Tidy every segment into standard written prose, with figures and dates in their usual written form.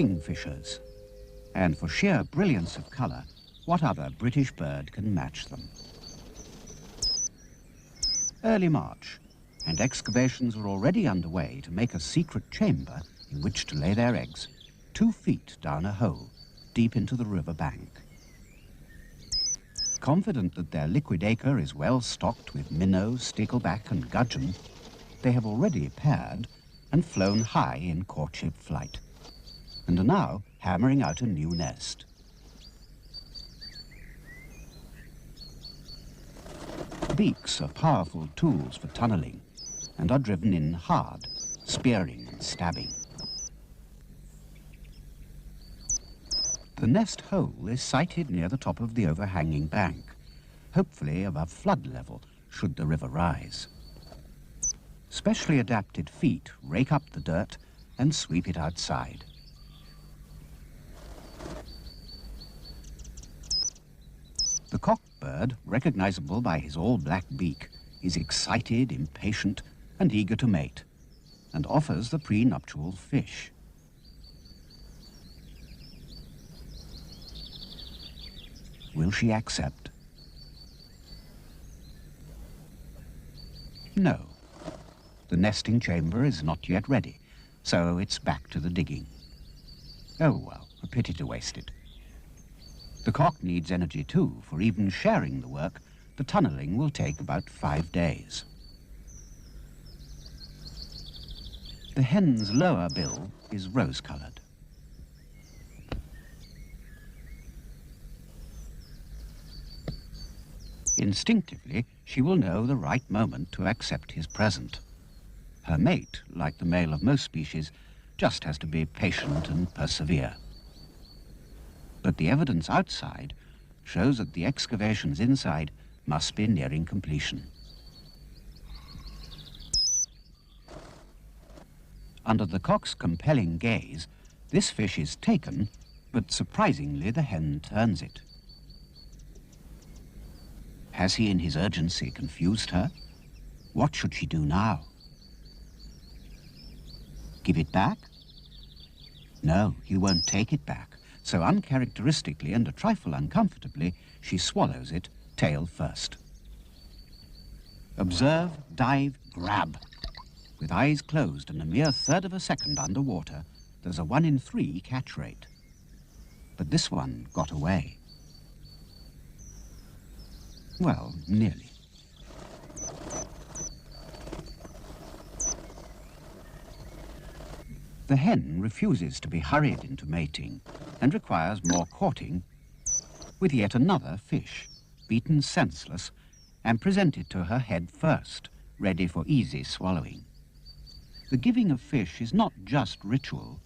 kingfishers. And for sheer brilliance of colour, what other British bird can match them? Early March, and excavations are already underway to make a secret chamber in which to lay their eggs, 2 feet down a hole, deep into the river bank. Confident that their liquid acre is well stocked with minnow, stickleback and gudgeon, they have already paired and flown high in courtship flight, and are now hammering out a new nest. Beaks are powerful tools for tunnelling and are driven in hard, spearing and stabbing. The nest hole is sited near the top of the overhanging bank, hopefully above flood level should the river rise. Specially adapted feet rake up the dirt and sweep it outside. The cockbird, recognizable by his all-black beak, is excited, impatient, and eager to mate, and offers the prenuptial fish. Will she accept? No. The nesting chamber is not yet ready, so it's back to the digging. Oh well, a pity to waste it. The cock needs energy too, for even sharing the work, the tunnelling will take about 5 days. The hen's lower bill is rose-coloured. Instinctively, she will know the right moment to accept his present. Her mate, like the male of most species, just has to be patient and persevere. But the evidence outside shows that the excavations inside must be nearing completion. Under the cock's compelling gaze, this fish is taken, but surprisingly the hen turns it. Has he in his urgency confused her? What should she do now? Give it back? No, he won't take it back. So uncharacteristically and a trifle uncomfortably, she swallows it, tail first. Observe, dive, grab. With eyes closed and a mere third of a second underwater, there's a 1 in 3 catch rate. But this one got away. Well, nearly. The hen refuses to be hurried into mating and requires more courting with yet another fish, beaten senseless and presented to her head first, ready for easy swallowing. The giving of fish is not just ritual,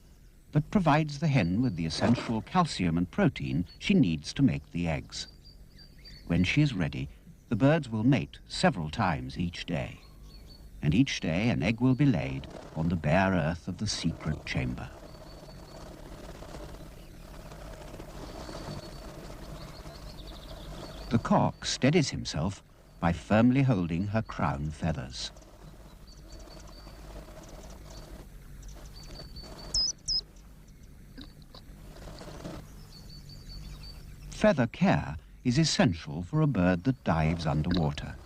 but provides the hen with the essential calcium and protein she needs to make the eggs. When she is ready, the birds will mate several times each day, and each day an egg will be laid on the bare earth of the secret chamber. The cock steadies himself by firmly holding her crown feathers. Feather care is essential for a bird that dives underwater.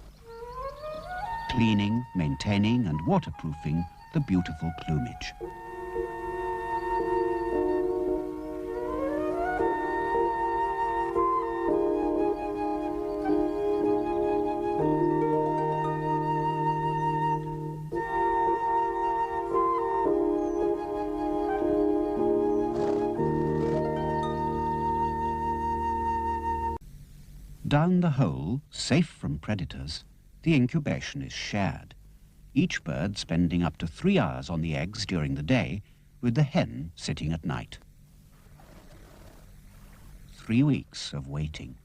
Cleaning, maintaining and waterproofing the beautiful plumage. Down the hole, safe from predators, the incubation is shared, each bird spending up to 3 hours on the eggs during the day, with the hen sitting at night. 3 weeks of waiting.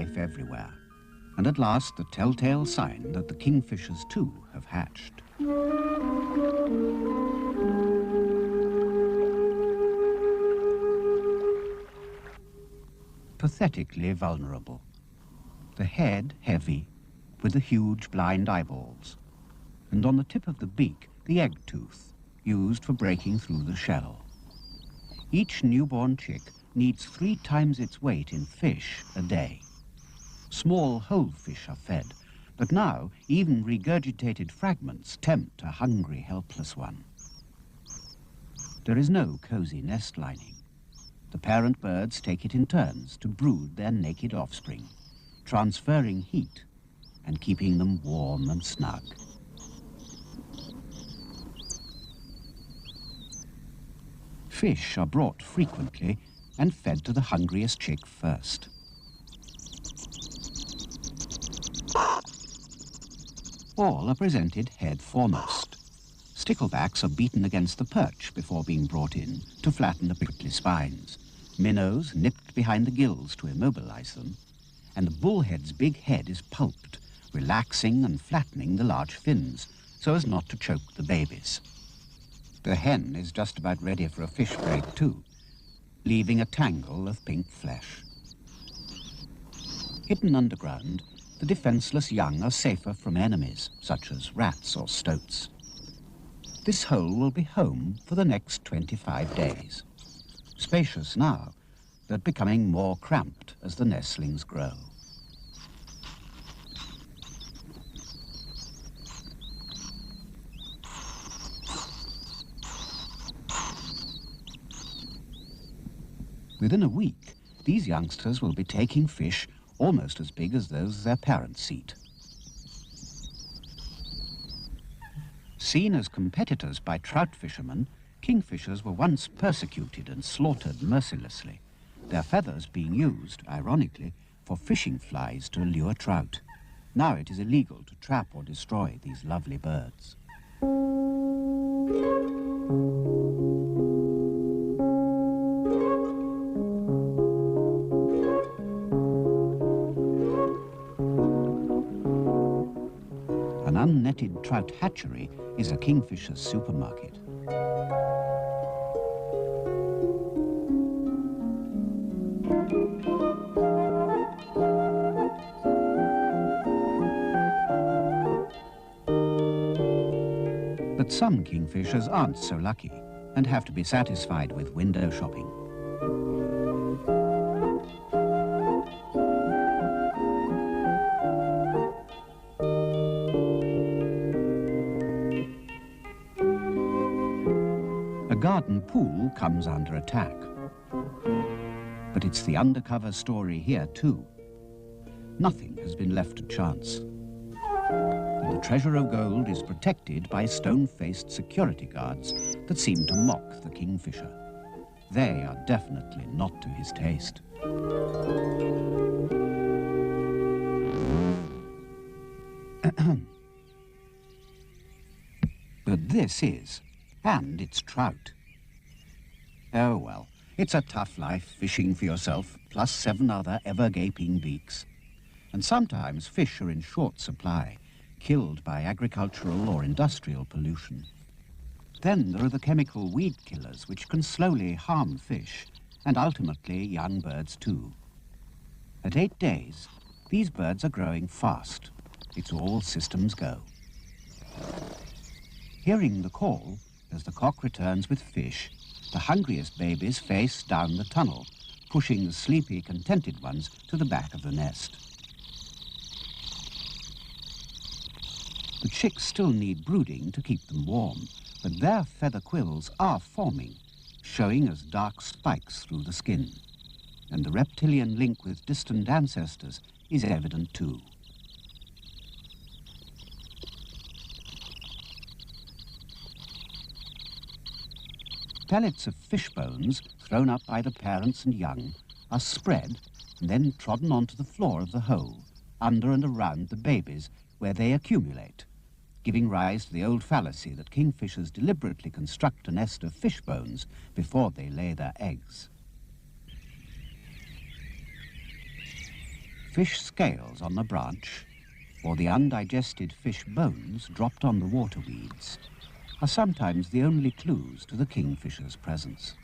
life everywhere, and at last the telltale sign that the kingfishers too have hatched. Pathetically vulnerable. The head heavy, with the huge blind eyeballs, and on the tip of the beak the egg tooth, used for breaking through the shell. Each newborn chick needs 3 times its weight in fish a day. Small whole fish are fed, but now even regurgitated fragments tempt a hungry, helpless one. There is no cozy nest lining. The parent birds take it in turns to brood their naked offspring, transferring heat and keeping them warm and snug. Fish are brought frequently and fed to the hungriest chick first. All are presented head foremost. Sticklebacks are beaten against the perch before being brought in to flatten the prickly spines, minnows nipped behind the gills to immobilize them, and the bullhead's big head is pulped, relaxing and flattening the large fins so as not to choke the babies. The hen is just about ready for a fish break too, leaving a tangle of pink flesh. Hidden underground, the defenseless young are safer from enemies, such as rats or stoats. This hole will be home for the next 25 days. Spacious now, but becoming more cramped as the nestlings grow. Within a week, these youngsters will be taking fish almost as big as those their parents eat. Seen as competitors by trout fishermen, kingfishers were once persecuted and slaughtered mercilessly, their feathers being used, ironically, for fishing flies to lure trout. Now it is illegal to trap or destroy these lovely birds. An unnetted trout hatchery is a kingfisher's supermarket. But some kingfishers aren't so lucky and have to be satisfied with window shopping. A garden pool comes under attack. But it's the undercover story here too. Nothing has been left to chance. And the treasure of gold is protected by stone-faced security guards that seem to mock the kingfisher. They are definitely not to his taste. But this is, and it's trout. Oh well, it's a tough life fishing for yourself, plus 7 other ever-gaping beaks. And sometimes fish are in short supply, killed by agricultural or industrial pollution. Then there are the chemical weed killers which can slowly harm fish, and ultimately young birds too. At 8 days, these birds are growing fast. It's all systems go. Hearing the call, as the cock returns with fish, the hungriest babies face down the tunnel, pushing the sleepy, contented ones to the back of the nest. The chicks still need brooding to keep them warm, but their feather quills are forming, showing as dark spikes through the skin. And the reptilian link with distant ancestors is evident too. Pellets of fish bones, thrown up by the parents and young, are spread and then trodden onto the floor of the hole, under and around the babies, where they accumulate, giving rise to the old fallacy that kingfishers deliberately construct a nest of fish bones before they lay their eggs. Fish scales on the branch, or the undigested fish bones dropped on the water weeds, are sometimes the only clues to the kingfisher's presence.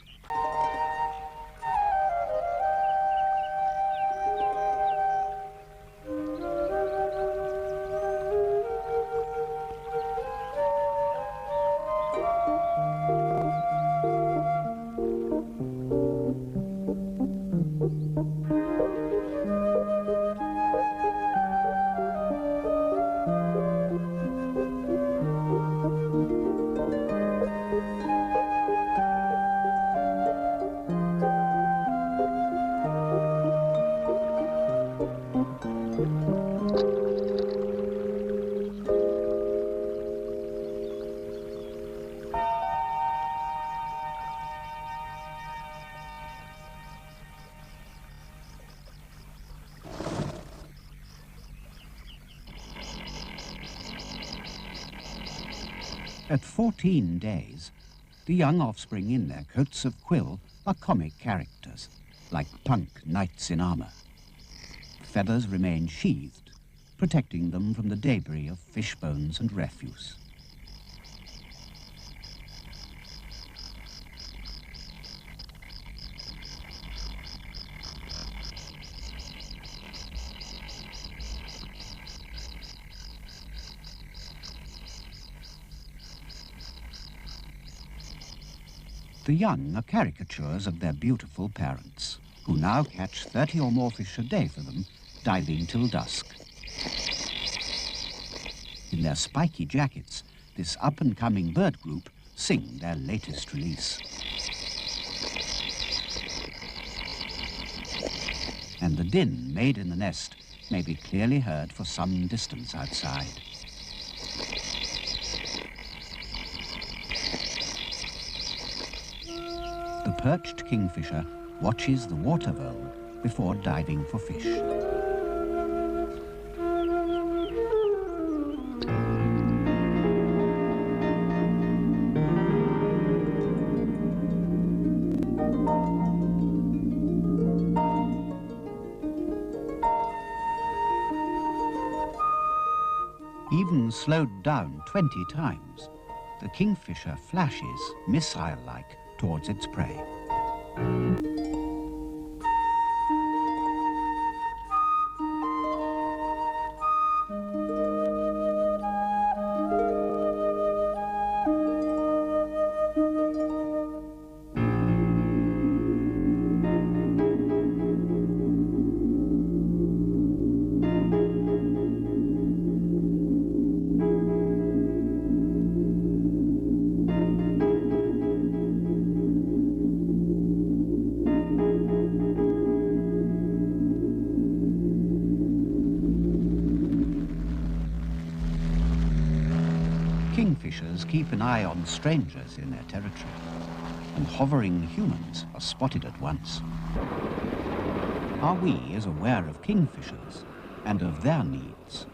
At 14 days, the young offspring in their coats of quill are comic characters, like punk knights in armour. Feathers remain sheathed, protecting them from the debris of fish bones and refuse. The young are caricatures of their beautiful parents, who now catch 30 or more fish a day for them, diving till dusk. In their spiky jackets, this up-and-coming bird group sing their latest release. And the din made in the nest may be clearly heard for some distance outside. The perched kingfisher watches the water vole before diving for fish. Even slowed down 20 times, the kingfisher flashes, missile-like, towards its prey. Kingfishers keep an eye on strangers in their territory, and hovering humans are spotted at once. Are we as aware of kingfishers and of their needs?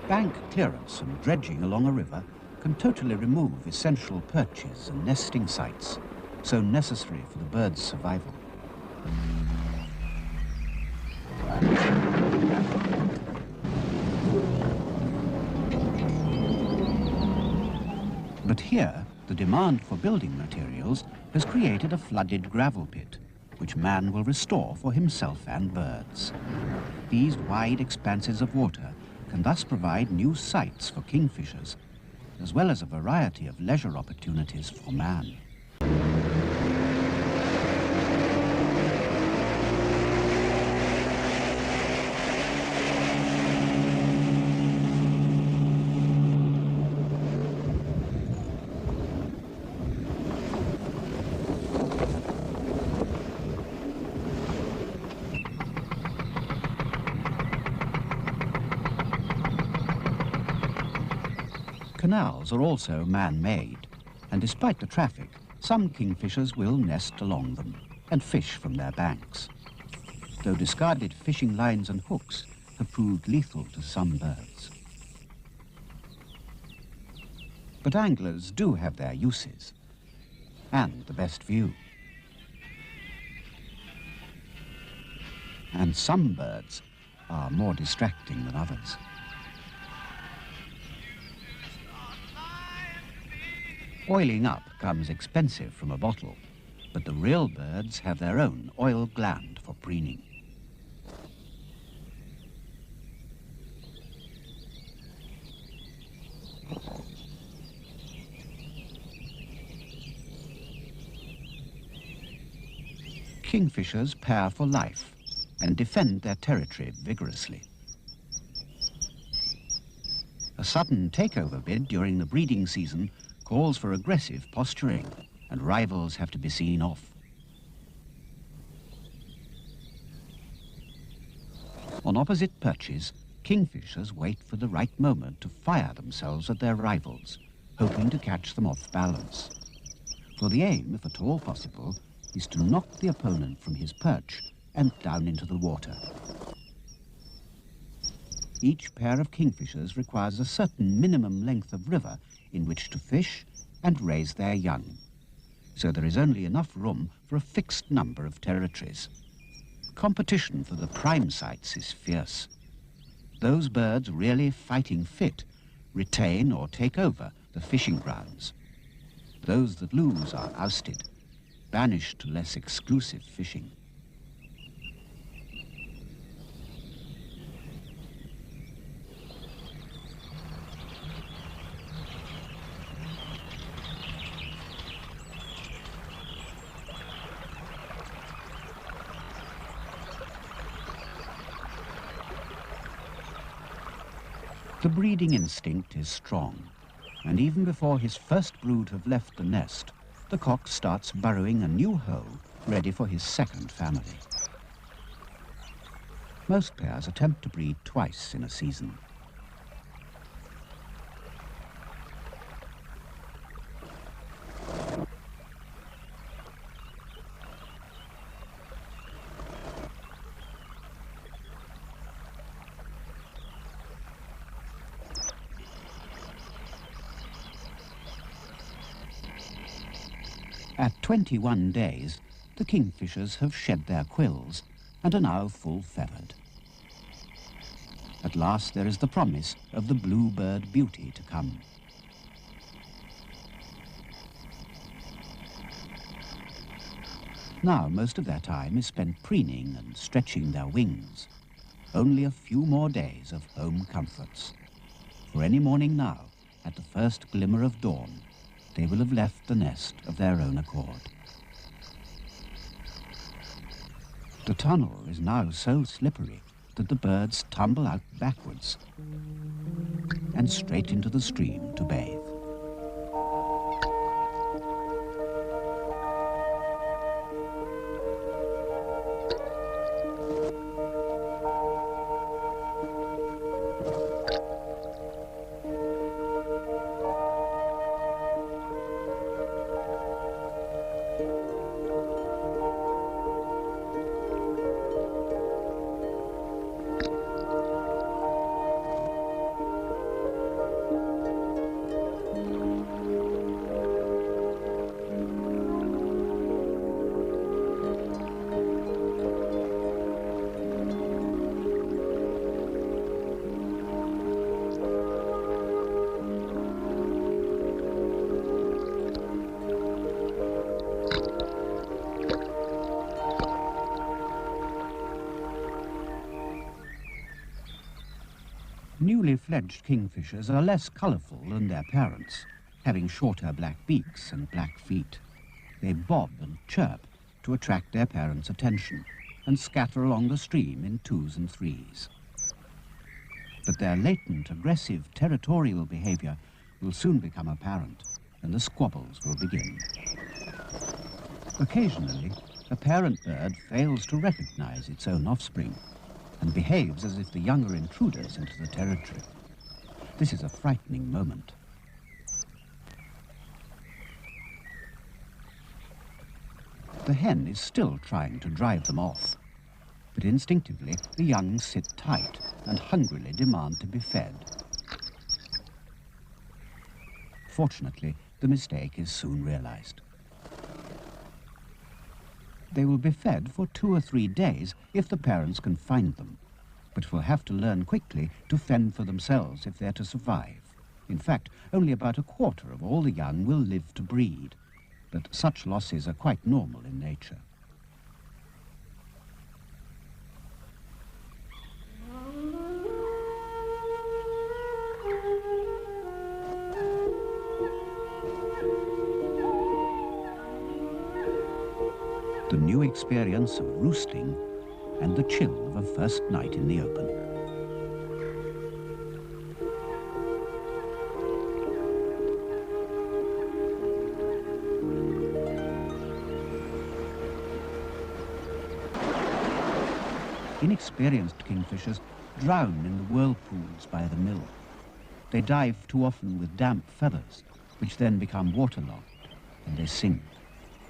Bank clearance and dredging along a river can totally remove essential perches and nesting sites, so necessary for the bird's survival. But here, the demand for building materials has created a flooded gravel pit, which man will restore for himself and birds. These wide expanses of water can thus provide new sites for kingfishers, as well as a variety of leisure opportunities for man. Canals are also man-made, and despite the traffic, some kingfishers will nest along them and fish from their banks, though discarded fishing lines and hooks have proved lethal to some birds. But anglers do have their uses, and the best view. And some birds are more distracting than others. Oiling up comes expensive from a bottle, but the real birds have their own oil gland for preening. Kingfishers pair for life and defend their territory vigorously. A sudden takeover bid during the breeding season calls for aggressive posturing, and rivals have to be seen off. On opposite perches, kingfishers wait for the right moment to fire themselves at their rivals, hoping to catch them off balance. For the aim, if at all possible, is to knock the opponent from his perch and down into the water. Each pair of kingfishers requires a certain minimum length of river in which to fish and raise their young, so there is only enough room for a fixed number of territories. Competition for the prime sites is fierce. Those birds really fighting fit retain or take over the fishing grounds. Those that lose are ousted, banished to less exclusive fishing. The breeding instinct is strong, and even before his first brood have left the nest, the cock starts burrowing a new hole ready for his second family. Most pairs attempt to breed twice in a season. At 21 days, the kingfishers have shed their quills and are now full-feathered. At last there is the promise of the bluebird beauty to come. Now most of their time is spent preening and stretching their wings. Only a few more days of home comforts. For any morning now, at the first glimmer of dawn, they will have left the nest of their own accord. The tunnel is now so slippery that the birds tumble out backwards and straight into the stream to bathe. Newly fledged kingfishers are less colourful than their parents, having shorter black beaks and black feet. They bob and chirp to attract their parents' attention and scatter along the stream in twos and threes. But their latent, aggressive, territorial behaviour will soon become apparent, and the squabbles will begin. Occasionally, a parent bird fails to recognise its own offspring and behaves as if the young are intruders into the territory. This is a frightening moment. The hen is still trying to drive them off, but instinctively the young sit tight and hungrily demand to be fed. Fortunately, the mistake is soon realized. They will be fed for 2 or 3 days if the parents can find them, but will have to learn quickly to fend for themselves if they're to survive. In fact, only about a quarter of all the young will live to breed, but such losses are quite normal in nature. The new experience of roosting and the chill of a first night in the open. Inexperienced kingfishers drown in the whirlpools by the mill. They dive too often with damp feathers, which then become waterlogged, and they sink.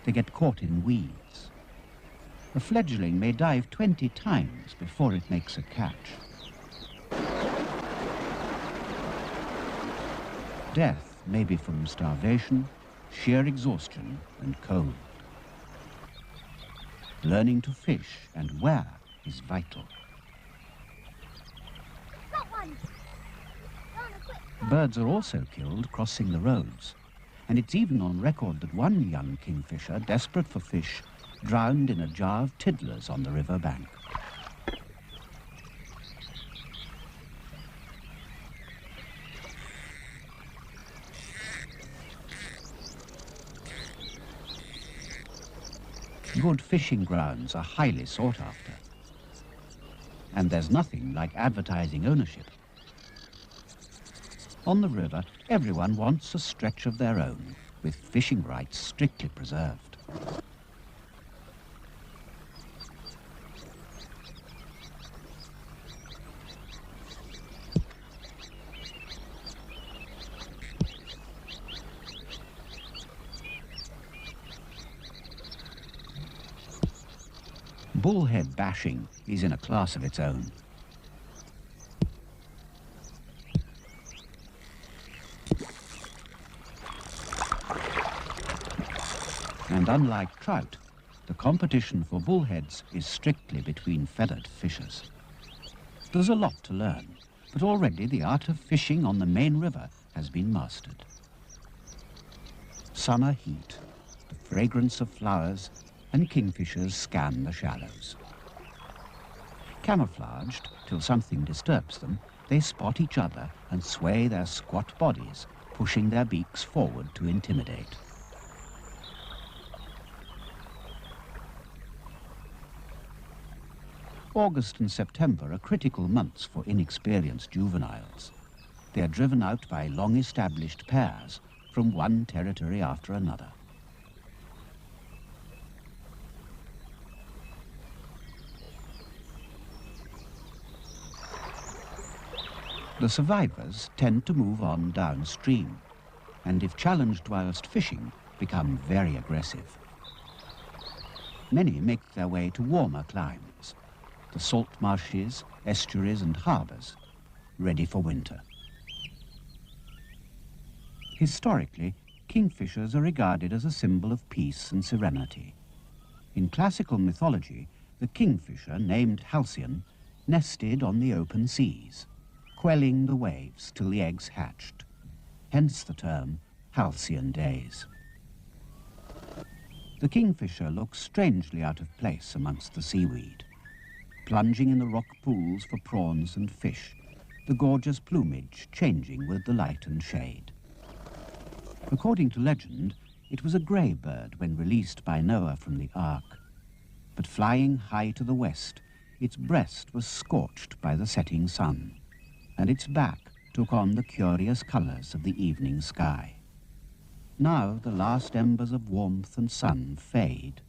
They get caught in weeds. A fledgling may dive 20 times before it makes a catch. Death may be from starvation, sheer exhaustion, and cold. Learning to fish and where is vital. Birds are also killed crossing the roads, and it's even on record that one young kingfisher, desperate for fish, drowned in a jar of tiddlers on the river bank. Good fishing grounds are highly sought after, and there's nothing like advertising ownership. On the river, everyone wants a stretch of their own, with fishing rights strictly preserved. Bullhead bashing is in a class of its own. And unlike trout, the competition for bullheads is strictly between feathered fishers. There's a lot to learn, but already the art of fishing on the main river has been mastered. Summer heat, the fragrance of flowers, and kingfishers scan the shallows. Camouflaged till something disturbs them, they spot each other and sway their squat bodies, pushing their beaks forward to intimidate. August and September are critical months for inexperienced juveniles. They are driven out by long-established pairs from one territory after another. The survivors tend to move on downstream, and if challenged whilst fishing, become very aggressive. Many make their way to warmer climes, the salt marshes, estuaries and harbours, ready for winter. Historically, kingfishers are regarded as a symbol of peace and serenity. In classical mythology, the kingfisher, named Halcyon, nested on the open seas, quelling the waves till the eggs hatched, hence the term halcyon days. The kingfisher looks strangely out of place amongst the seaweed, plunging in the rock pools for prawns and fish, the gorgeous plumage changing with the light and shade. According to legend, it was a grey bird when released by Noah from the ark, but flying high to the west, its breast was scorched by the setting sun, and its back took on the curious colours of the evening sky. Now the last embers of warmth and sun fade,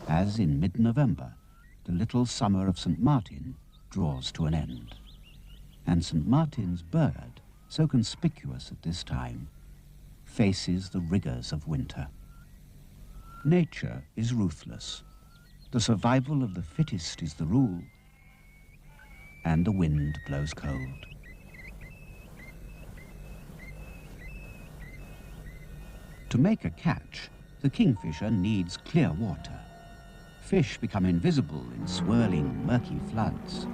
as in mid-November, the little summer of St. Martin draws to an end. And St. Martin's bird, so conspicuous at this time, faces the rigours of winter. Nature is ruthless. The survival of the fittest is the rule, and the wind blows cold. To make a catch, the kingfisher needs clear water. Fish become invisible in swirling, murky floods.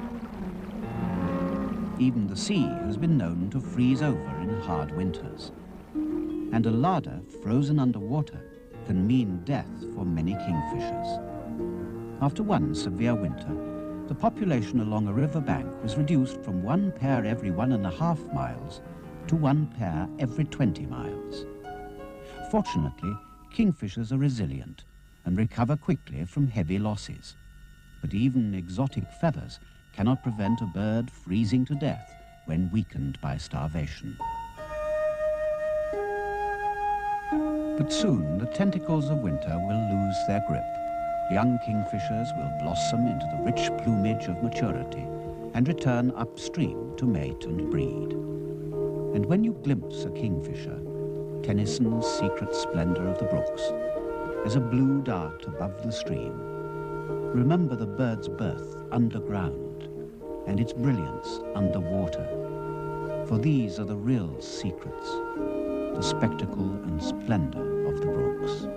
Even the sea has been known to freeze over in hard winters. And a larder frozen underwater can mean death for many kingfishers. After one severe winter, the population along a river bank was reduced from 1 pair every 1.5 miles to 1 pair every 20 miles. Fortunately, kingfishers are resilient and recover quickly from heavy losses. But even exotic feathers cannot prevent a bird freezing to death when weakened by starvation. But soon the tentacles of winter will lose their grip. Young kingfishers will blossom into the rich plumage of maturity and return upstream to mate and breed. And when you glimpse a kingfisher, Tennyson's secret splendor of the brooks, as a blue dart above the stream, remember the bird's birth underground and its brilliance underwater. For these are the real secrets, the spectacle and splendor of the brooks.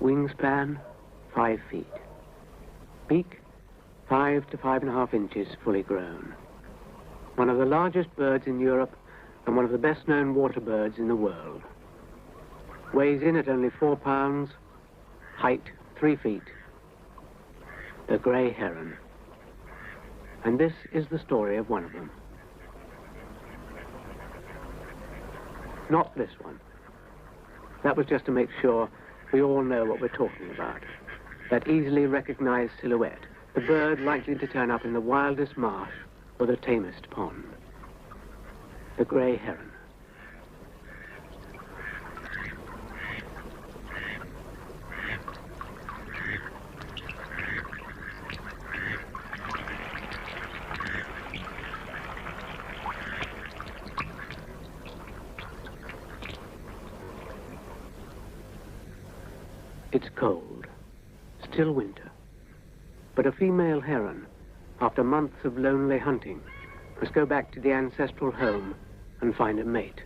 Wingspan, 5 feet. Beak, 5 to 5.5 inches fully grown. One of the largest birds in Europe and one of the best known water birds in the world. Weighs in at only 4 pounds, height 3 feet. The grey heron. And this is the story of one of them. Not this one. That was just to make sure we all know what we're talking about. That easily recognized silhouette. The bird likely to turn up in the wildest marsh or the tamest pond. The grey heron. It's cold, still winter, but a female heron, after months of lonely hunting, must go back to the ancestral home and find a mate.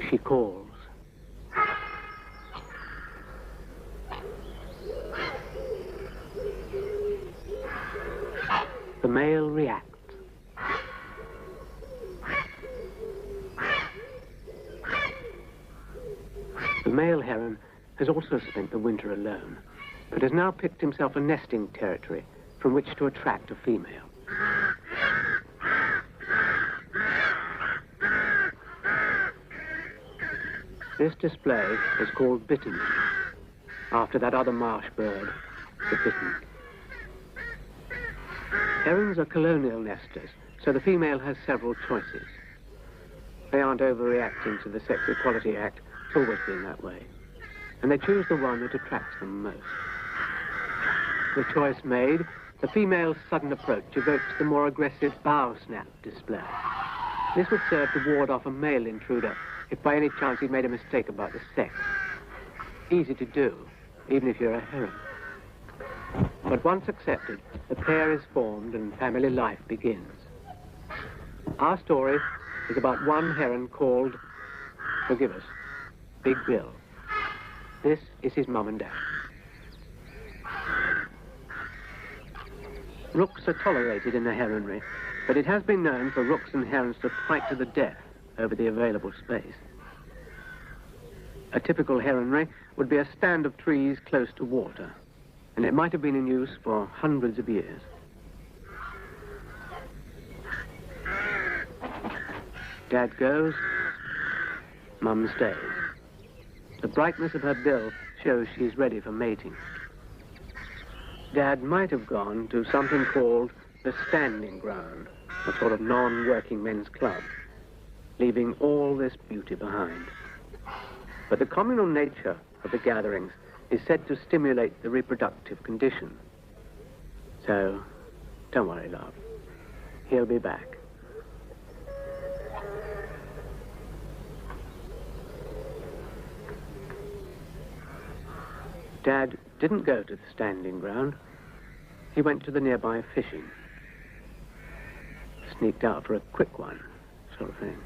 She calls. The male reacts. The male heron has also spent the winter alone, but has now picked himself a nesting territory from which to attract a female. This display is called bitterning, after that other marsh bird, the bittern. Herons are colonial nesters, so the female has several choices. They aren't overreacting to the Sex Equality Act, it's always been that way. And they choose the one that attracts them most. The choice made, the female's sudden approach evokes the more aggressive bow snap display. This would serve to ward off a male intruder if by any chance he'd made a mistake about the sex. Easy to do, even if you're a heron. But once accepted, the pair is formed and family life begins. Our story is about one heron called, forgive us, Big Bill. This is his mum and dad. Rooks are tolerated in the heronry, but it has been known for rooks and herons to fight to the death over the available space. A typical heronry would be a stand of trees close to water, and it might have been in use for hundreds of years. Dad goes, Mum stays. The brightness of her bill shows she's ready for mating. Dad might have gone to something called the standing ground, a sort of non-working men's club, leaving all this beauty behind. But the communal nature of the gatherings is said to stimulate the reproductive condition. So, don't worry, love. He'll be back. Dad didn't go to the standing ground. He went to the nearby fishing. Sneaked out for a quick one, sort of thing.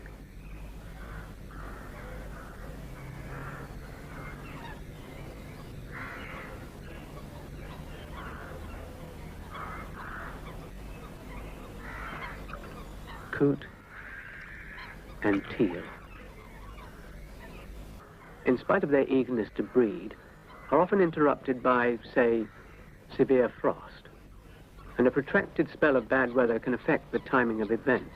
Coot and teal, in spite of their eagerness to breed, are often interrupted by, say, severe frost, and a protracted spell of bad weather can affect the timing of events.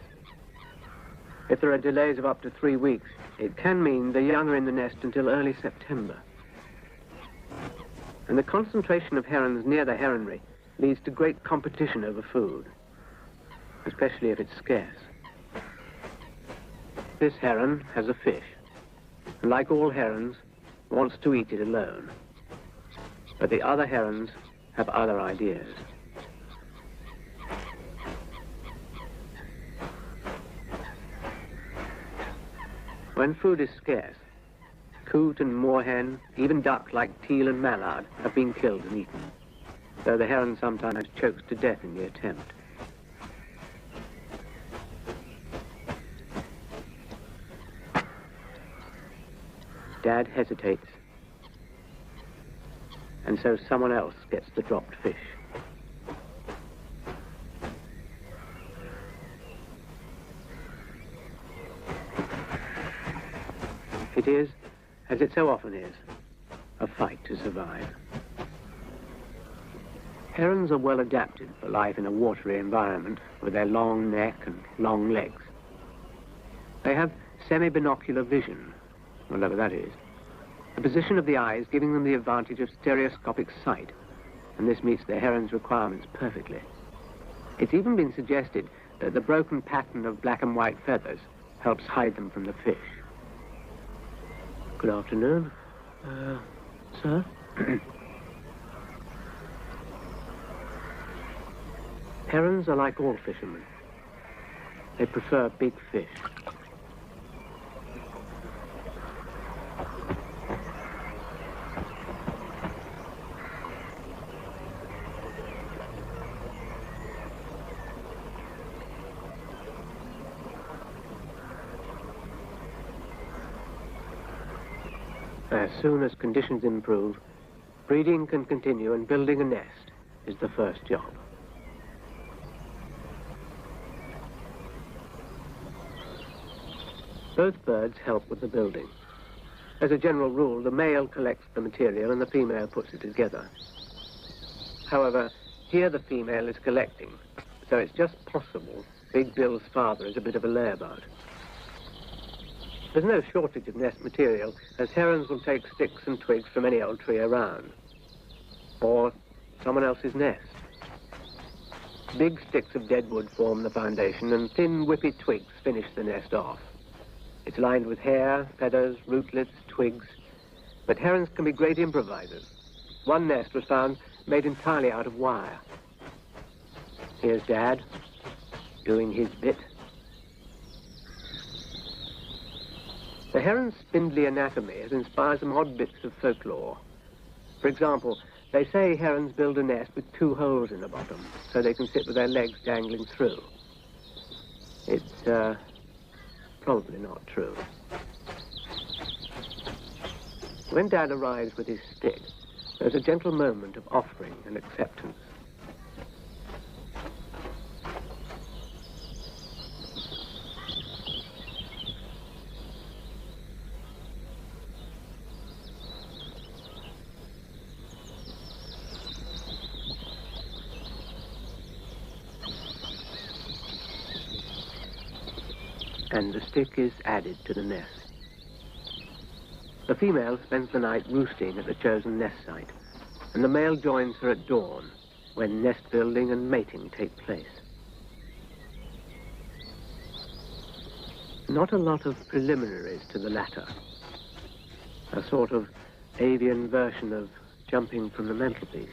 If there are delays of up to 3 weeks, it can mean the young are in the nest until early September. And the concentration of herons near the heronry leads to great competition over food, especially if it's scarce. This heron has a fish, and like all herons, wants to eat it alone. But the other herons have other ideas. When food is scarce, coot and moorhen, even duck like teal and mallard, have been killed and eaten, though the heron sometimes chokes to death in the attempt. Dad hesitates, and so someone else gets the dropped fish. It is, as it so often is, a fight to survive. Herons are well adapted for life in a watery environment with their long neck and long legs. They have semi-binocular vision, whatever that is. The position of the eyes giving them the advantage of stereoscopic sight, and this meets the heron's requirements perfectly. It's even been suggested that the broken pattern of black and white feathers helps hide them from the fish. Good afternoon. Sir? Herons are like all fishermen. They prefer big fish. As soon as conditions improve, breeding can continue and building a nest is the first job. Both birds help with the building. As a general rule, the male collects the material and the female puts it together. However, here the female is collecting, so it's just possible Big Bill's father is a bit of a layabout. There's no shortage of nest material, as herons will take sticks and twigs from any old tree around, or someone else's nest. Big sticks of dead wood form the foundation, and thin, whippy twigs finish the nest off. It's lined with hair, feathers, rootlets, twigs, but herons can be great improvisers. One nest was found made entirely out of wire. Here's Dad, doing his bit. The heron's spindly anatomy has inspired some odd bits of folklore. For example, they say herons build a nest with 2 holes in the bottom, so they can sit with their legs dangling through. It's probably not true. When Dad arrives with his stick, there's a gentle moment of offering and acceptance. and the stick is added to the nest. The female spends the night roosting at the chosen nest site, and the male joins her at dawn, when nest building and mating take place. Not a lot of preliminaries to the latter. A sort of avian version of jumping from the mantelpiece.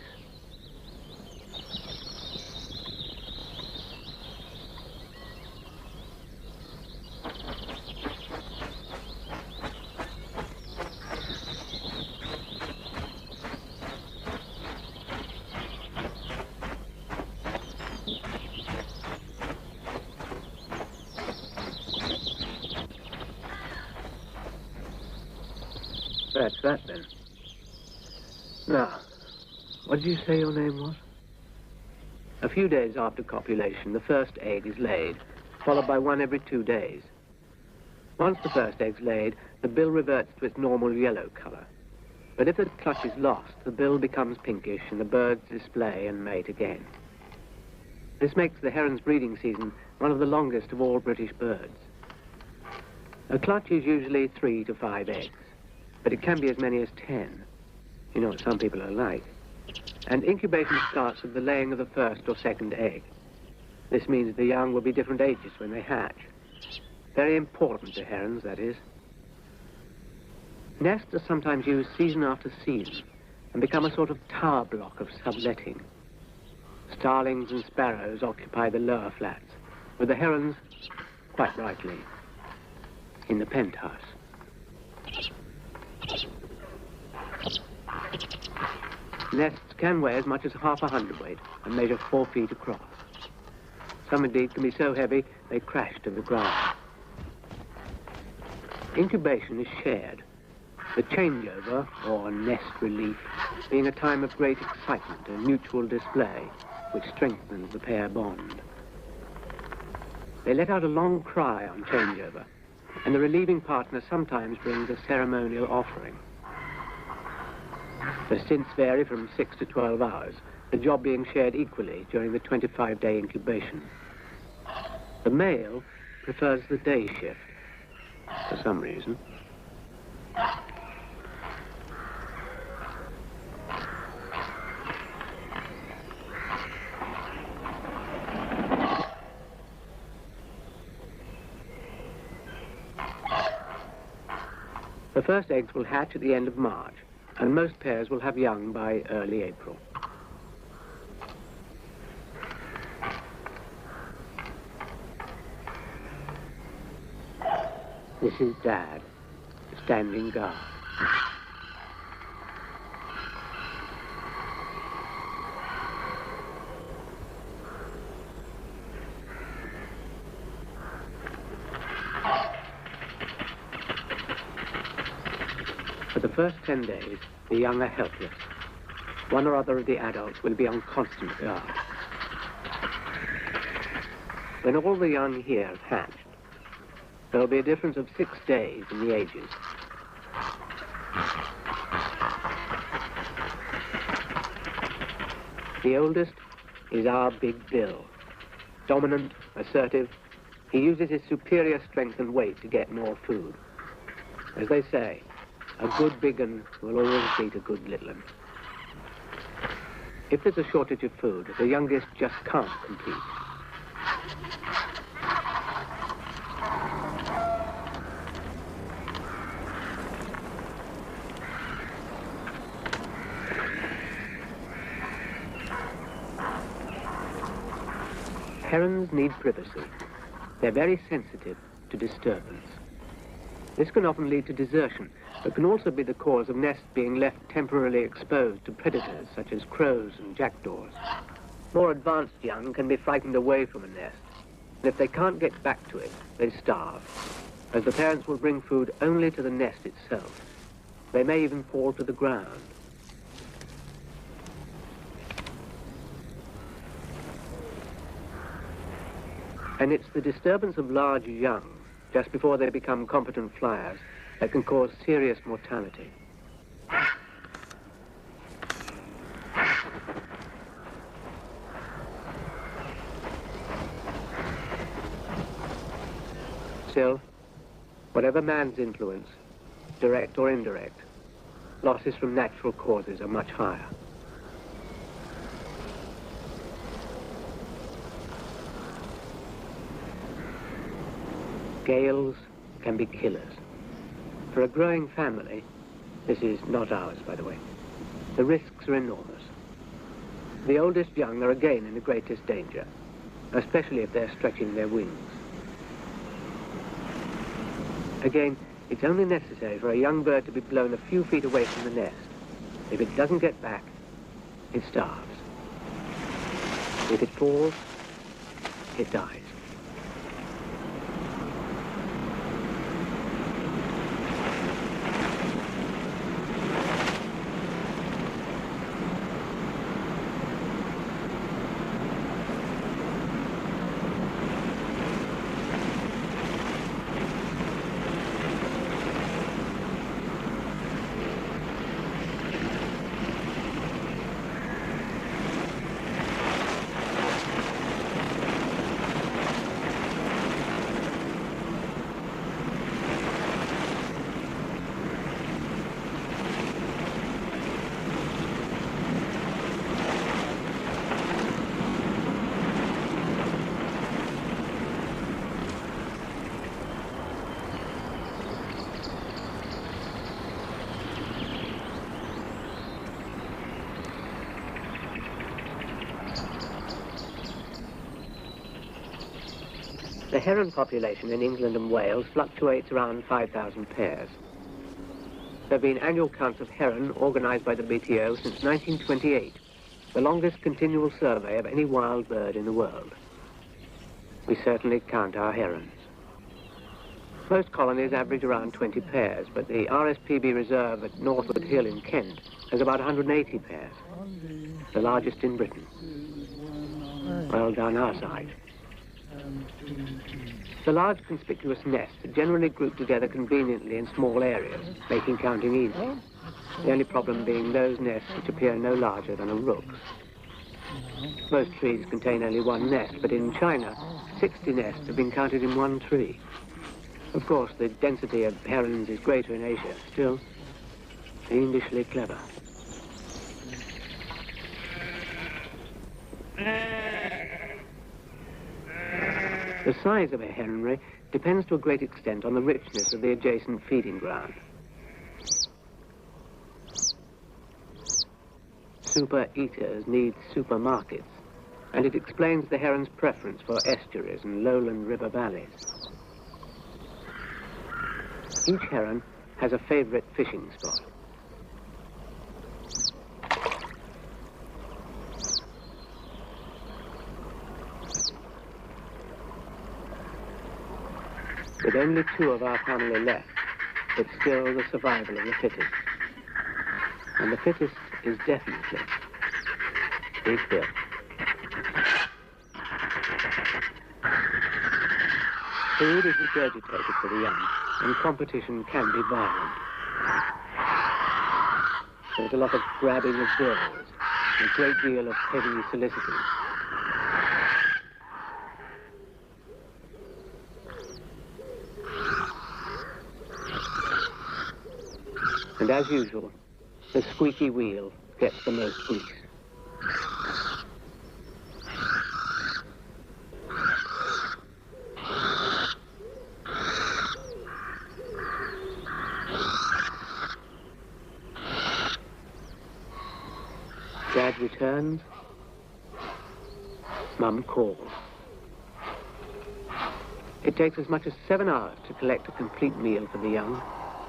That's that, then. Now, what did you say your name was? A few days after copulation, the first egg is laid, followed by one every 2 days. Once the first egg's laid, the bill reverts to its normal yellow color. But if the clutch is lost, the bill becomes pinkish and the birds display and mate again. This makes the heron's breeding season one of the longest of all British birds. A clutch is usually 3 to 5 eggs, but it can be as many as 10. You know what some people are like. And incubation starts with the laying of the first or second egg. This means the young will be different ages when they hatch. Very important to herons, that is. Nests are sometimes used season after season and become a sort of tower block of subletting. Starlings and sparrows occupy the lower flats, with the herons, quite rightly, in the penthouse. Nests can weigh as much as half a hundredweight and measure 4 feet across. Some indeed can be so heavy they crash to the ground. Incubation is shared, the changeover, or nest relief, being a time of great excitement and mutual display, which strengthens the pair bond. They let out a long cry on changeover, and the relieving partner sometimes brings a ceremonial offering. The stints vary from 6 to 12 hours, the job being shared equally during the 25-day incubation. The male prefers the day shift, for some reason. The first eggs will hatch at the end of March, and most pairs will have young by early April. This is Dad, standing guard. For the first 10 days, the young are helpless. One or other of the adults will be on constant guard. When all the young here have hatched, there will be a difference of 6 days in the ages. The oldest is our Big Bill. Dominant, assertive, he uses his superior strength and weight to get more food. As they say, a good big un will always beat a good little un. If there's a shortage of food, the youngest just can't compete. Herons need privacy. They're very sensitive to disturbance. This can often lead to desertion, but can also be the cause of nests being left temporarily exposed to predators such as crows and jackdaws. More advanced young can be frightened away from a nest, and if they can't get back to it, they starve, as the parents will bring food only to the nest itself. They may even fall to the ground. And it's the disturbance of large young, just before they become competent flyers, that can cause serious mortality. still, whatever man's influence, direct or indirect, losses from natural causes are much higher. Gales can be killers. For a growing family, this is not ours, by the way, the risks are enormous. The oldest young are again in the greatest danger, especially if they're stretching their wings. Again, it's only necessary for a young bird to be blown a few feet away from the nest. If it doesn't get back, it starves. If it falls, it dies. The heron population in England and Wales fluctuates around 5,000 pairs. There have been annual counts of heron organised by the BTO since 1928, the longest continual survey of any wild bird in the world. We certainly count our herons. Most colonies average around 20 pairs, but the RSPB reserve at Northwood Hill in Kent has about 180 pairs, the largest in Britain. Well, down our side. The large conspicuous nests are generally grouped together conveniently in small areas, making counting easy. The only problem being those nests which appear no larger than a rook's. Most trees contain only one nest, but in China, 60 nests have been counted in one tree. Of course, the density of herons is greater in Asia. Still, fiendishly clever. The size of a heronry depends to a great extent on the richness of the adjacent feeding ground. Super eaters need supermarkets, and it explains the heron's preference for estuaries and lowland river valleys. Each heron has a favorite fishing spot. With only 2 of our family left, it's still the survival of the fittest. And the fittest is definitely Big Bill. Food is regurgitated for the young, and competition can be violent. There's a lot of grabbing of bills, a great deal of heavy soliciting. And as usual, the squeaky wheel gets the most grease. Dad returns, Mum calls. It takes as much as 7 hours to collect a complete meal for the young.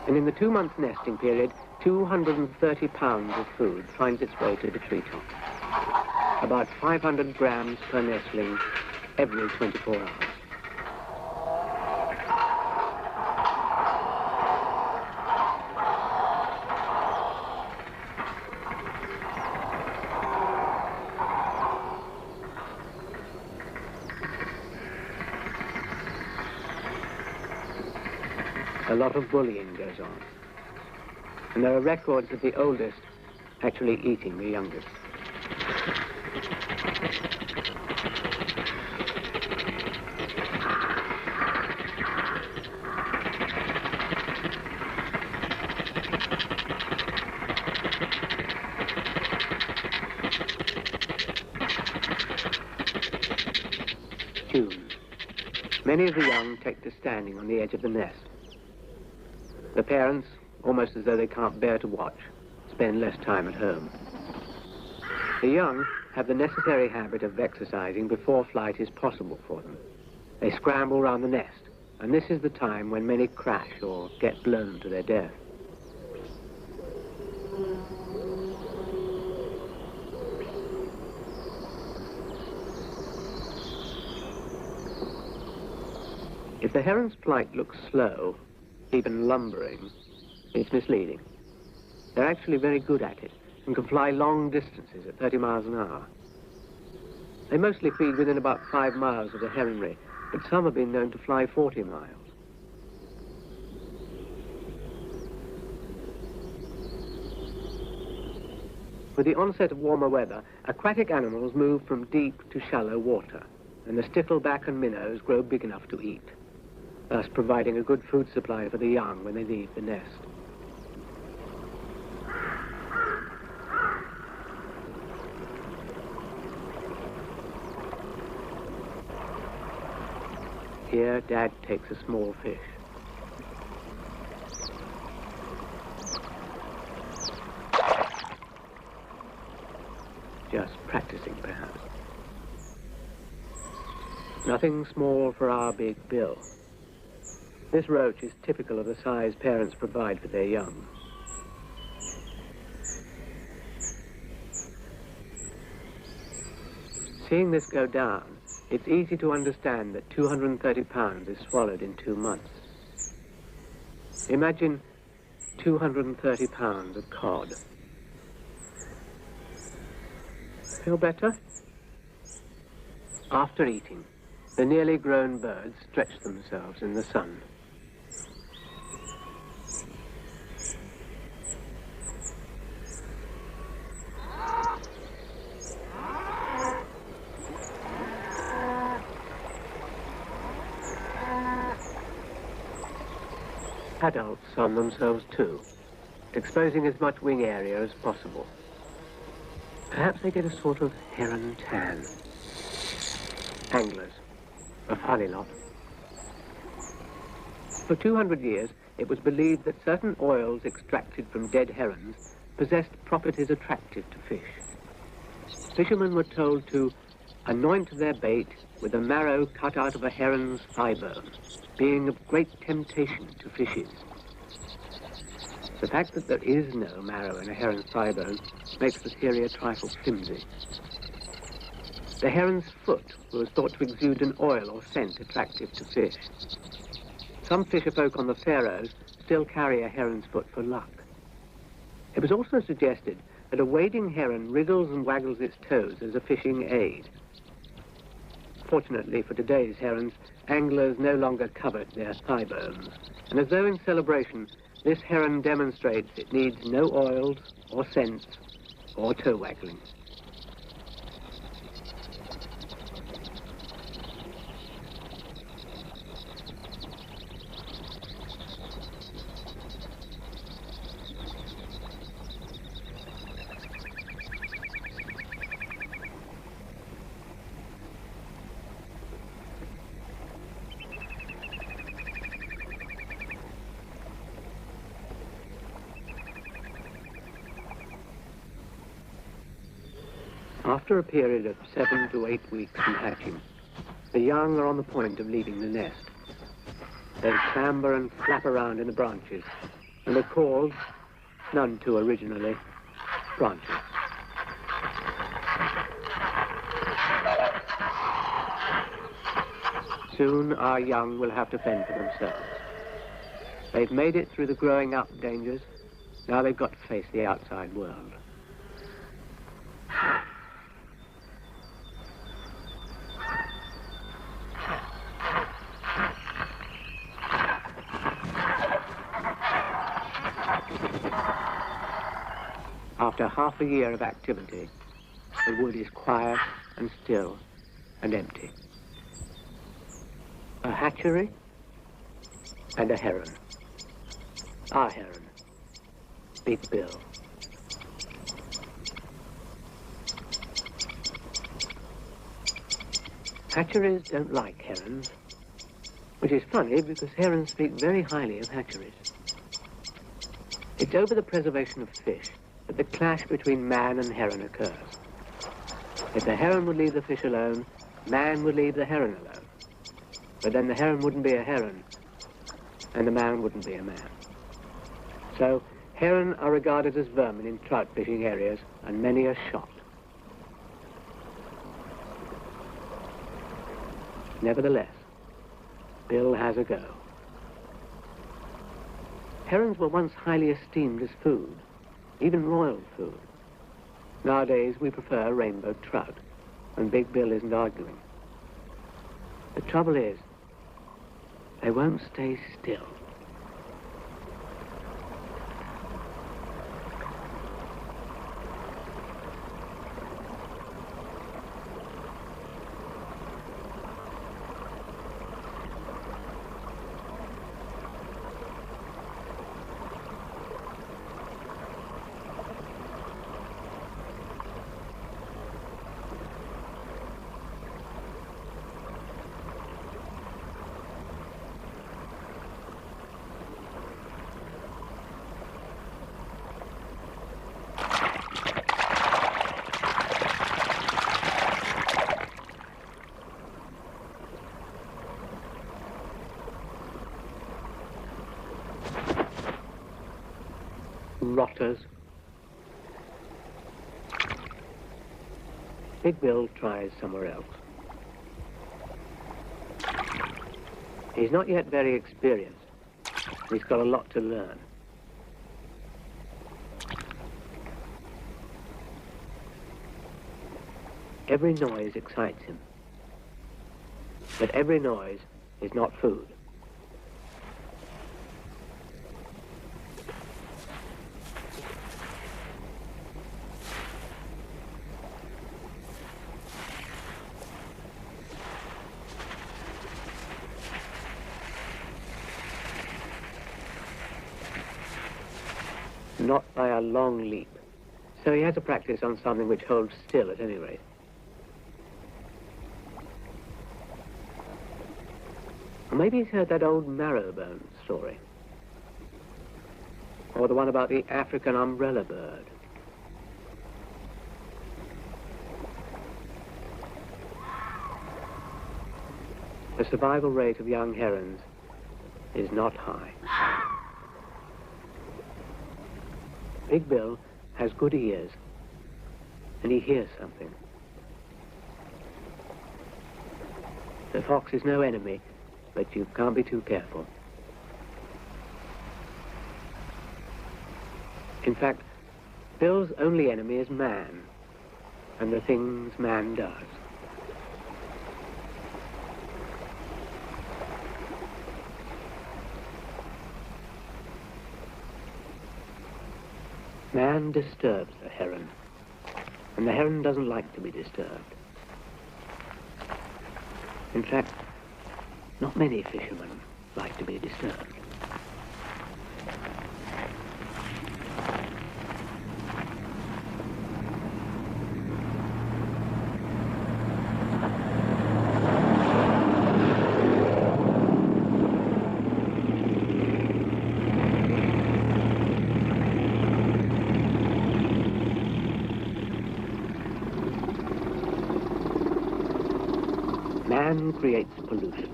And in the 2-month nesting period, 230 pounds of food finds its way to the treetop. About 500 grams per nestling every 24 hours. A lot of bullying goes on. And there are records of the oldest actually eating the youngest. Many of the young take to standing on the edge of the nest. The parents, almost as though they can't bear to watch, spend less time at home. The young have the necessary habit of exercising before flight is possible for them. They scramble round the nest, and this is the time when many crash or get blown to their death. If the heron's flight looks slow, even lumbering, it's misleading. They're actually very good at it and can fly long distances at 30 miles an hour. They mostly feed within about 5 miles of the heronry, but some have been known to fly 40 miles. With the onset of warmer weather, aquatic animals move from deep to shallow water, and the stickleback and minnows grow big enough to eat, thus providing a good food supply for the young when they leave the nest. Here, Dad takes a small fish. Just practicing, perhaps. Nothing small for our big Bill. This roach is typical of the size parents provide for their young. Seeing this go down, it's easy to understand that 230 pounds is swallowed in 2 months. Imagine 230 pounds of cod. Feel better? After eating, the nearly grown birds stretch themselves in the sun. Adults sun themselves too, exposing as much wing area as possible. Perhaps they get a sort of heron tan. Anglers, a funny lot. For 200 years, it was believed that certain oils extracted from dead herons possessed properties attractive to fish. Fishermen were told to anoint their bait with the marrow cut out of a heron's thigh bone, being of great temptation to fishes. The fact that there is no marrow in a heron's thigh bone makes the theory a trifle flimsy. The heron's foot was thought to exude an oil or scent attractive to fish. Some fisherfolk on the Faroes still carry a heron's foot for luck. It was also suggested that a wading heron wriggles and waggles its toes as a fishing aid. Fortunately for today's herons, anglers no longer covet their thigh bones, and as though in celebration, this heron demonstrates it needs no oils or scents or toe waggling. After a period of 7 to 8 weeks from hatching, the young are on the point of leaving the nest. They clamber and flap around in the branches, and are called, none too originally, branches. Soon our young will have to fend for themselves. They've made it through the growing up dangers, now they've got to face the outside world. After half a year of activity, the wood is quiet and still and empty. A hatchery and a heron. Our heron, Big Bill. Hatcheries don't like herons. Which is funny because herons speak very highly of hatcheries. It's over the preservation of fish that the clash between man and heron occurs. If the heron would leave the fish alone, man would leave the heron alone. But then the heron wouldn't be a heron, and the man wouldn't be a man. So, heron are regarded as vermin in trout fishing areas, and many are shot. Nevertheless, Bill has a go. Herons were once highly esteemed as food, even royal food. Nowadays, we prefer rainbow trout, and Big Bill isn't arguing. The trouble is, they won't stay still. Rotters. Big Bill tries somewhere else. He's not yet very experienced. He's got a lot to learn. Every noise excites him. But every noise is not food. Not by a long leap. So he has to practice on something which holds still at any rate. Or maybe he's heard that old marrowbone story. Or the one about the African umbrella bird. The survival rate of young herons is not high. Big Bill has good ears, and he hears something. The fox is no enemy, but you can't be too careful. In fact, Bill's only enemy is man, and the things man does. Man disturbs the heron, and the heron doesn't like to be disturbed. In fact, not many fishermen like to be disturbed. Man creates pollution,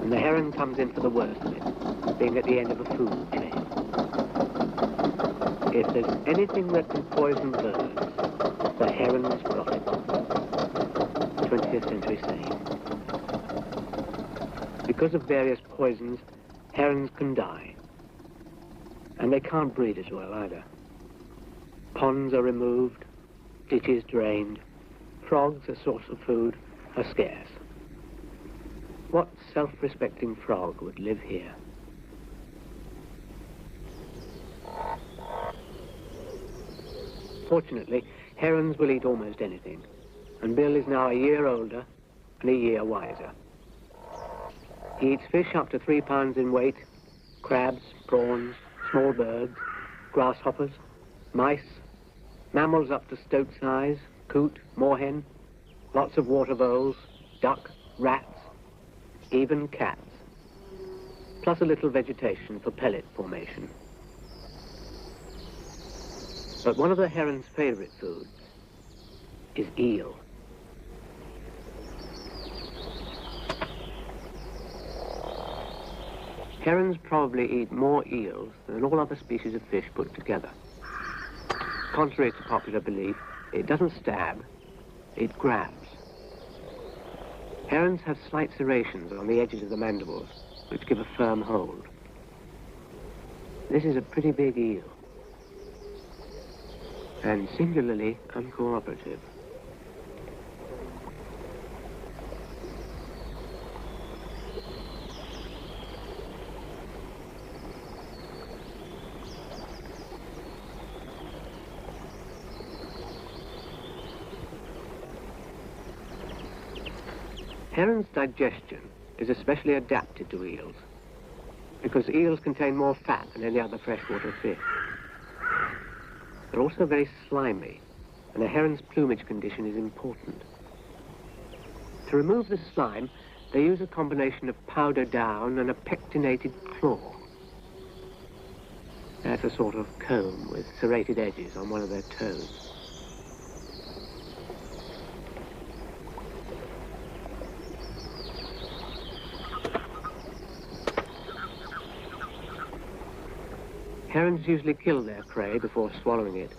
and the heron comes in for the worst of it, being at the end of a food chain. If there's anything that can poison birds, the heron's got it. 20th century saying. Because of various poisons, herons can die. And they can't breed as well either. Ponds are removed, ditches drained, frogs, a source of food, are scarce. What self-respecting frog would live here? Fortunately, herons will eat almost anything, and Bill is now a year older and a year wiser. He eats fish up to 3 pounds in weight, crabs, prawns, small birds, grasshoppers, mice, mammals up to stoat size, coot, moorhen, lots of water voles, duck, rats, even cats. plus a little vegetation for pellet formation. But one of the heron's favorite foods is eel. Herons probably eat more eels than all other species of fish put together. Contrary to popular belief, it doesn't stab, it grabs. Herons have slight serrations on the edges of the mandibles, which give a firm hold. This is a pretty big eel, and singularly uncooperative. Heron's digestion is especially adapted to eels, because eels contain more fat than any other freshwater fish. They're also very slimy, and a heron's plumage condition is important. To remove the slime, they use a combination of powder down and a pectinated claw. That's a sort of comb with serrated edges on one of their toes. Herons usually kill their prey before swallowing it,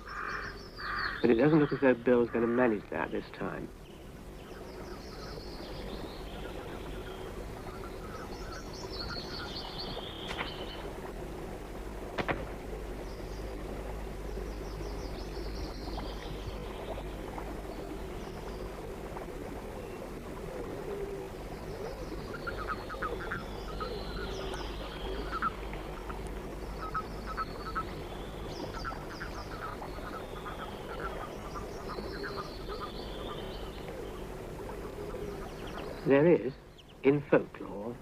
but it doesn't look as though Bill's going to manage that this time. There is, in folklore,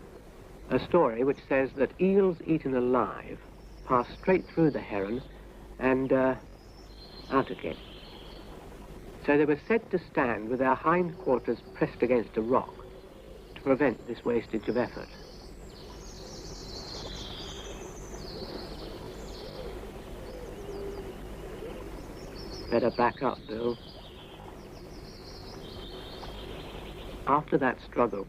a story which says that eels eaten alive pass straight through the heron and out again. So they were said to stand with their hindquarters pressed against a rock to prevent this wastage of effort. Better back up, Bill. After that struggle,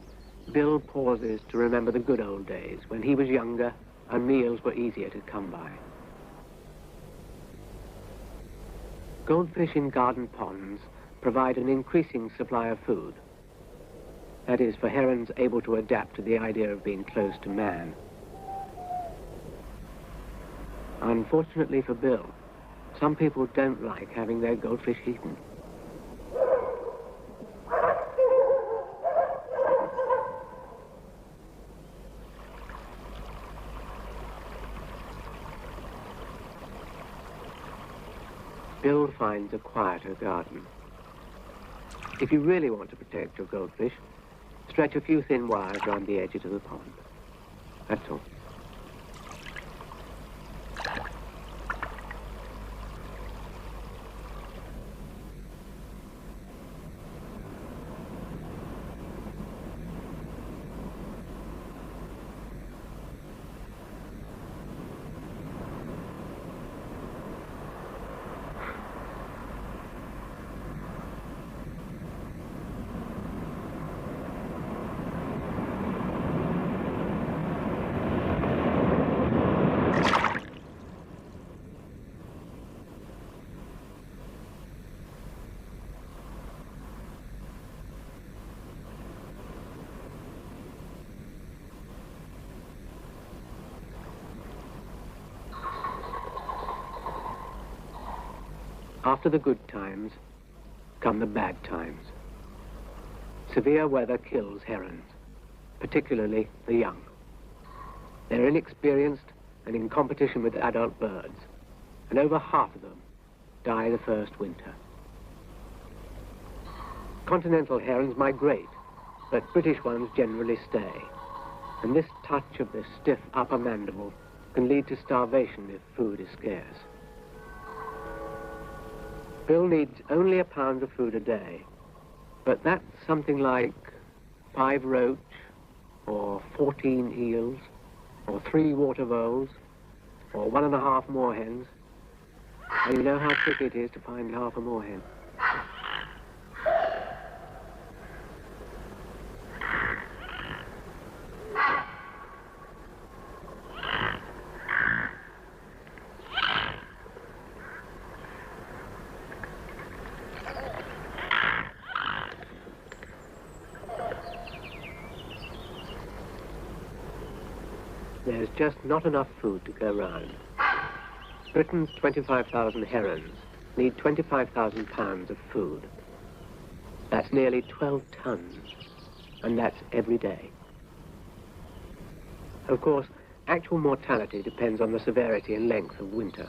Bill pauses to remember the good old days when he was younger and meals were easier to come by. Goldfish in garden ponds provide an increasing supply of food. That is, for herons able to adapt to the idea of being close to man. Unfortunately for Bill, some people don't like having their goldfish eaten. Bill finds a quieter garden. If you really want to protect your goldfish, stretch a few thin wires around the edges of the pond. That's all. After the good times, come the bad times. Severe weather kills herons, particularly the young. They're inexperienced and in competition with adult birds, and over half of them die the first winter. Continental herons migrate, but British ones generally stay, and this touch of the stiff upper mandible can lead to starvation if food is scarce. Bill needs only a pound of food a day, but that's something like 5 roach, or 14 eels, or 3 water voles, or 1.5 moorhens, and you know how tricky it is to find half a moorhen. There's just not enough food to go round. Britain's 25,000 herons need 25,000 pounds of food. That's nearly 12 tons, and that's every day. Of course, actual mortality depends on the severity and length of winter.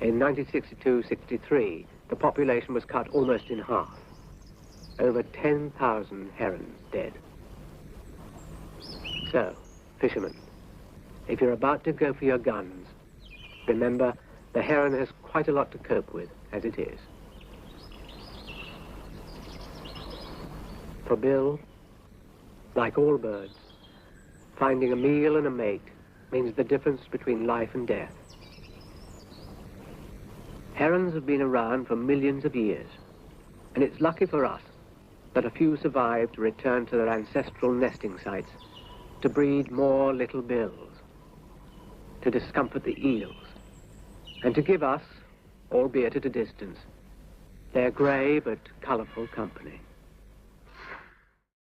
In 1962-63, the population was cut almost in half. Over 10,000 herons dead. So, fishermen, if you're about to go for your guns, remember the heron has quite a lot to cope with as it is. For Bill, like all birds, finding a meal and a mate means the difference between life and death. Herons have been around for millions of years, and it's lucky for us that a few survived to return to their ancestral nesting sites to breed more little bills, to discomfort the eels, and to give us, albeit at a distance, their grey but colourful company.